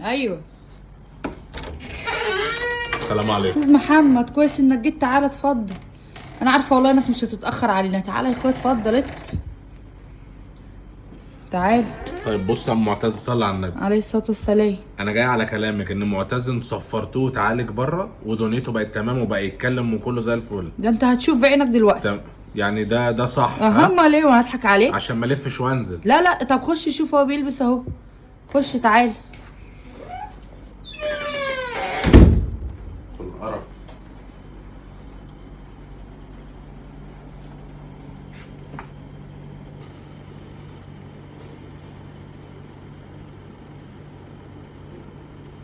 ايوه. السلام عليكم. استاذ محمد كويس انك جيت، تعالى اتفضل. انا عارفه والله انك مش هتتاخر علينا. تعالى يا اخويا اتفضل ادخل. تعالى. طيب بص يا ام معتز، صلي على النبي عليه الصلاه والسلام. انا جاي على كلامك ان معتز انت صفرتوه وتعالج بره ودنيته بقت تمام وبقى يتكلم وكله زي الفل. ده انت هتشوف بعينك دلوقتي. يعني ده صح؟ امال ايه وانا هضحك عليك؟ عشان ما الفش وانزل. لا لا، طب خش شوف هو بيلبس اهو. خش تعالى. القرف.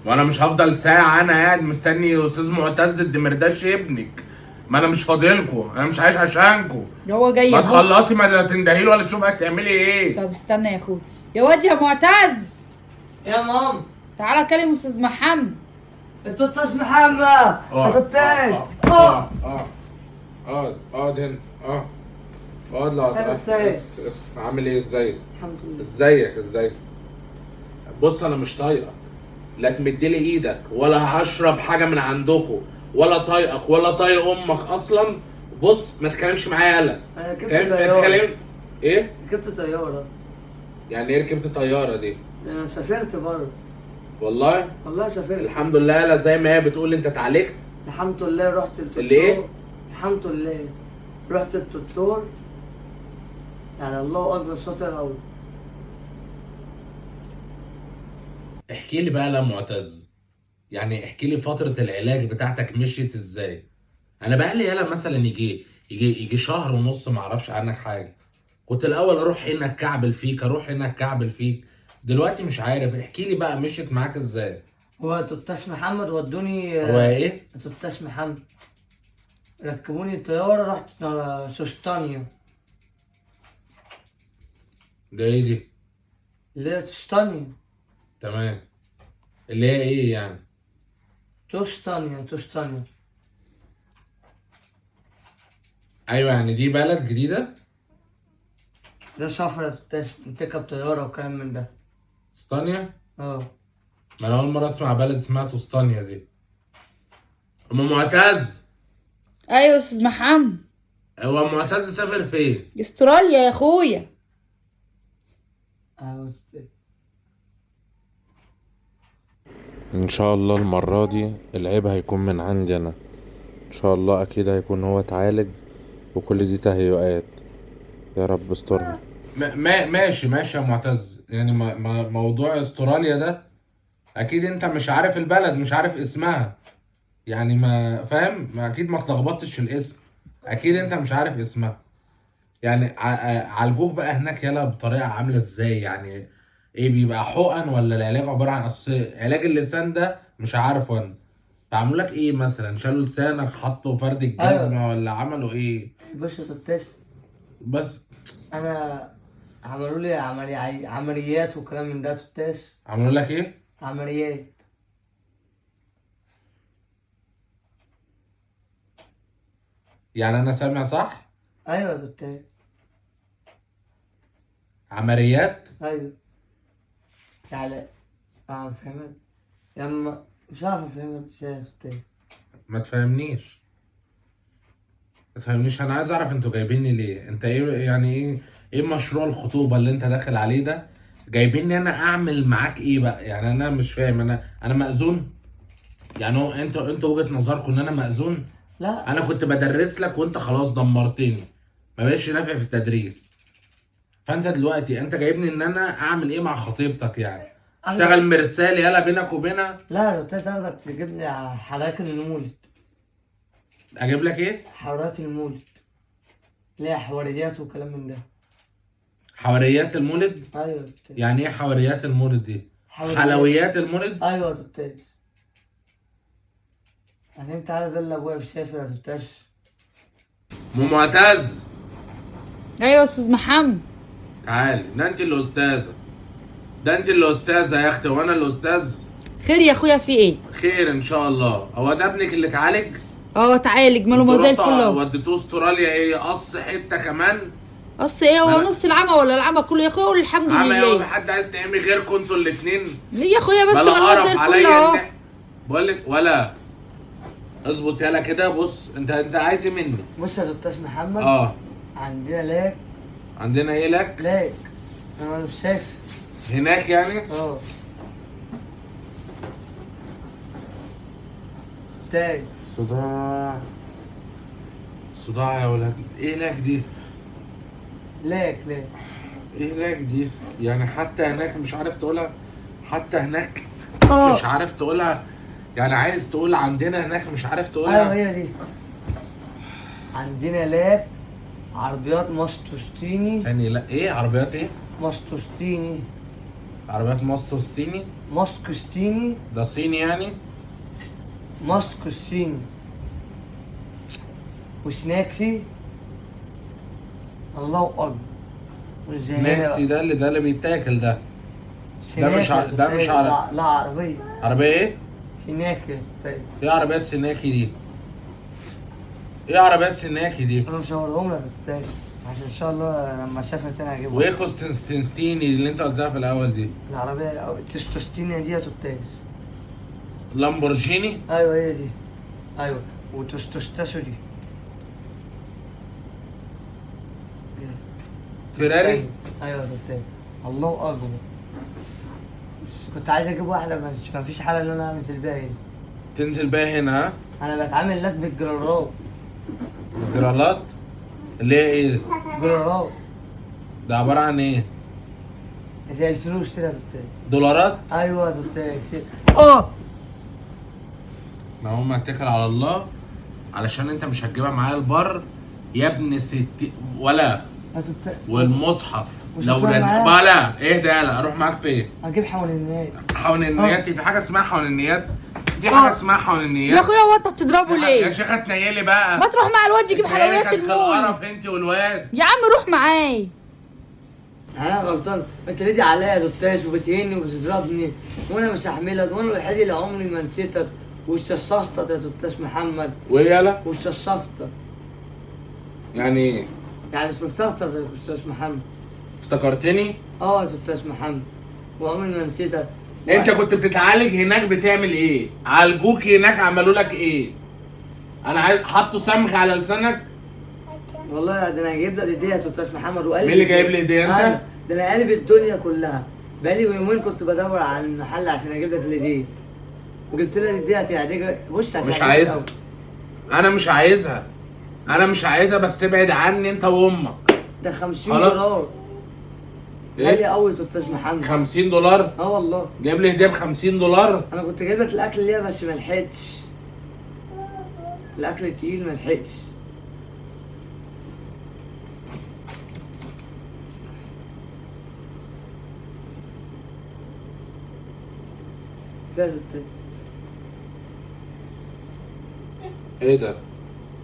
وانا مش هفضل ساعة انا قاعد مستني استاذ معتز الدمرداش ابنك. ما انا مش فاضلكوا، انا مش عايش عشانكوا. هو جاي ما اهو. تخلصي، ما تندهيله ولا تشوفي هتعملي ايه. طب استنى يا اخويا. يا واد يا معتز، يا مام تعالى كلم استاذ محمد. انتوا استاذ محمد انتوا التاني اقعد هنا. اقعد. لا عامل ايه؟ ازيك؟ الحمد لله. ازيك؟ بص انا مش طايقك، لا تمدلي ايدك ولا هشرب حاجه من عندكم ولا طايقك ولا طايق امك اصلا. بص ما تتكلمش معايا يالا. انا ركبت طياره. تتكلم ايه؟ ركبت طياره. يعني ايه ركبت طياره دي؟ انا سافرت بره. والله سافرت. الحمد لله يالا، زي ما هي بتقول انت اتعالجت. الحمد لله رحت للدكتور. اللي ايه؟ الحمد لله رحت للدكتور. يعني الله اكبر شاطر قوي. احكي لي بقى يا معتز، يعني احكي لي فترة العلاج بتاعتك مشيت ازاي؟ انا بقى لي يالا مثلا يجي شهر ونص ما اعرفش عنك حاجة. كنت الاول اروح هنا اتكعبل فيك، دلوقتي مش عارف. احكي لي بقى مشيت معاك ازاي؟ هو تفتاش محمد ودوني. هو ايه؟ تفتاش محمد ركبوني الطياره، رحت سوستانيا. ده ايه دي؟ اللي هي توستانيا. تمام. اللي هي ايه يعني؟ توستانيا. ايوه يعني دي بلد جديدة؟ ده سفرة تركب طيارة وكلام من ده. اسبانيا؟ اه. ما انا اول مرة اسمع بلد اسمها توستانيا دي. ام معتز. ايوه يا استاذ محمد. هو معتز سافر فين؟ استراليا يا اخويا. ان شاء الله المرة دي العيب هيكون من عندي انا. ان شاء الله اكيد هيكون هو اتعالج وكل دي تهيؤات. يا رب استرها. ماشي يا معتز. يعني موضوع استراليا ده اكيد انت مش عارف البلد، مش عارف اسمها. يعني ما فاهم، ما اكيد ما اتلخبطتش في الاسم. اكيد انت مش عارف اسمها. يعني عالجوك بقى هناك يلا بطريقة عاملة ازاي يعني؟ ايه بيبقى حقن ولا العلاج عبارة عن علاج اللسان ده مش عارفه انا. عملوا لك ايه مثلا؟ شالوا لسانك، حطوا فرد الجزمة؟ أيوة. ولا عملوا ايه؟ بص يا تتاس، بس انا عملوا لي عمليات وكلام من ده. تتاس عملوا لك ايه؟ عمليات. يعني انا سامع صح؟ ايوه يا تتاس. عمليات؟ ايوه. يعني فاهمك لما مش عارف افهمك ازاي يا تتاس. ما تفهمنيش. انا عايز اعرف انتوا جايبيني ليه؟ انت ايه يعني ايه مشروع الخطوبه اللي انت داخل عليه ده؟ جايبيني انا اعمل معاك ايه بقى؟ يعني انا مش فاهم. انا مأذون؟ يعني هو انتوا وجهه نظركم ان انا مأذون؟ لا، انا كنت بدرس لك وانت خلاص دمرتني، ما بقتش نافع في التدريس. فانت دلوقتي انت جايبني ان انا اعمل ايه مع خطيبتك يعني؟ اشتغل مرسال يلا بينك وبينها؟ لا يا تتاس، اخدك تجيب لي حركات المولد. اجيب لك ايه؟ حوارات المولد، ليها حواريات وكلام من ده. حواريات المولد؟ ايوه. يعني ايه حواريات المولد دي؟ حلويات المولد؟ ايوه يا تتاس. يعني انت عارف اللي ابويا مسافر يا تتاس. ام معتز. ايوه يا استاذ محمد. تعالي. ده انت اللي استاذه يا اختي وانا الاستاذ. خير يا اخويا، في ايه؟ خير ان شاء الله. هو ده ابنك اللي اتعالج؟ اه اتعالج، ماله ما زي الفل اهو. وديتوه استراليا؟ ايه قص حته كمان؟ اصل ايه هو نص العمى ولا العمى كله يا اخويا؟ قول الحمد عم يا لله. حد عايز تعمل غيركم انتوا الاثنين؟ ليه يا اخويا بس؟ بلا والله زي قرف الفل عليا اهو. بقول لك ولا اظبط يالا كده. بص انت عايز ايه مني؟ بص يا دكتور محمد. عندنا لاك. عندنا ايه لك؟ لاك. انا مش شايف. هناك يعني؟ تاج. صداع يا ولاد. ايه لاك دي؟ لاك. ايه لاك دي؟ يعني حتى هناك مش عارف تقولها؟ حتى هناك مش عارف تقولها؟ يعني عايز تقول عندنا هناك مش عارف تقولها؟ ايوه هي دي. عندنا لاك عربيات ماستوستيني. يعني لا ايه عربيات ايه؟ ماستوستيني. عربيات ماستوستيني؟ ماسكوستيني. ده صيني يعني؟ ماسكوستيني. وسناكسي. الله اكبر. سناكسي ده اللي بيتاكل ده. ده مش لا عربية. عربية ايه؟ سناكي. طيب ايه عربية السناكي دي؟ ايه عربية السناكي دي؟ انا مش هوريهم لك التاني عشان ان شاء الله لما اسافر تاني هجيبهم. وايه كوستنستيني اللي انت قلتها في الاول دي؟ العربية التستوستيني دي هتتاز. لامبورجيني؟ ايوه هي دي. ايوه وتستوستاسو دي. فيراري؟ ايوه هتتاز. الله اكبر. كنت عايز اجيب واحدة بس مفيش حالة ان انا انزل بيها هنا. تنزل بيها هنا ها؟ انا بتعامل لك بالجرارات. جرالات؟ اللي هي ايه؟ جرارات. ده عبارة عن ايه؟ زي الفلوس كده هتتاز. دولارات؟ ايوه هتتاز. ما هم اتكل على الله علشان انت مش هتجيبها معايا البر يا ابن ولا والمصحف لو بلا ايه ده؟ لا اروح معاك فين؟ هجيب حوالينيات. حوالينيات؟ في حاجه اسمها حوالينيات؟ في حاجه اسمها حوالينيات يا اخويا هو انت بتضربه ليه؟ يا شيخه تنيلي بقى. ما تروح مع الواد يجيب حلويات المول. القرف انت والواد. يا عم روح معاه. انا غلطان. انت ليدي عليا يا دكتاش وبتهني وبتضربني وانا مش هحملك وانا الوحيد اللي عمري ما نسيتك وشصفتك يا دكتاش محمد. وايه يالا؟ وشصفتك. يعني ايه؟ يعني شفتك يا دكتاش محمد. افتكرتني؟ يا دكتاش محمد وعمري ما نسيتك. انت كنت بتتعالج هناك بتعمل ايه؟ عالجوك هناك عملوا لك ايه؟ انا عايز حطوا سمغ على لسانك؟ والله ده انا جايب لك هديه يا دكتاش محمد وقال مين اللي جايب لي هديه انت؟ ده انا قلب الدنيا كلها. بقالي يومين كنت بدور على المحل عشان اجيب لك الهديه. وجبت لك الهديه هتعجبك. بص مش عايزها. انا مش عايزها. انا مش عايزها بس ابعد عني انت وامك. ده 50 دولار. غالي قوي يا دكتور محمد. 50 دولار؟ والله. جايب لي هديه ب 50 دولار؟ انا كنت جايب لك الاكل ليها بس ما لحقتش. الاكل تقيل ما لحقتش. ايه ده؟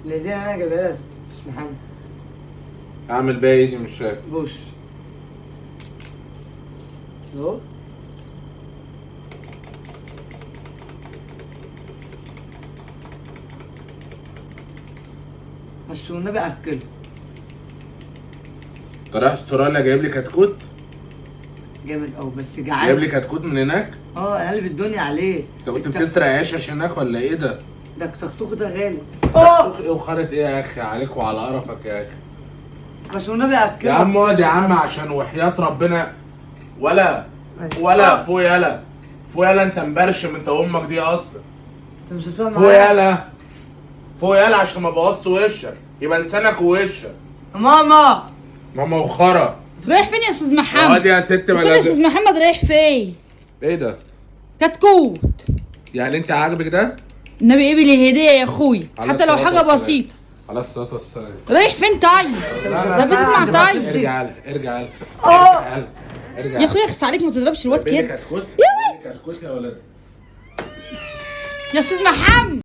الهديه انا جايبها لك يا دكتور محمد. اعمل بيها ايه دي مش فاهم. بص اهو. بس والنبي اكله. انت رايح استراليا جايب لي كتكوت؟ جامد قوي بس جعان. جايب لي كتكوت من هناك؟ قلب الدنيا عليه. انت كنت بتسرق عيش هناك ولا ايه ده؟ ده التكتوك ده غالي. تكتوك ايه وخرط ايه يا اخي عليك وعلى قرفك يا اخي. بس والنبي اكله. يا عم اقعد يا عم عشان وحياة ربنا ولا فوق يالا. فوق يالا انت مبرشم انت وامك دي اصلا. انت مش هتفهم فوق يالا. فوق يالا عشان ما بوظش وشك. يبقى لسانك ووشك. ماما وخرا. رايح فين يا استاذ محمد؟ اقعد يا ست استنى يا استاذ محمد رايح فين؟ ايه ده؟ كتكوت. يعني انت عاجبك ده؟ النبي ايه بالهديه يا اخويا حتى لو حاجه بسيطه. على الصلاه والسلام. رايح فين طيب؟ ده بسمع طيب. ارجع يا اخويا اخس عليك ما تضربش الواد كده. كتكوت يا ولد. يا استاذ محمد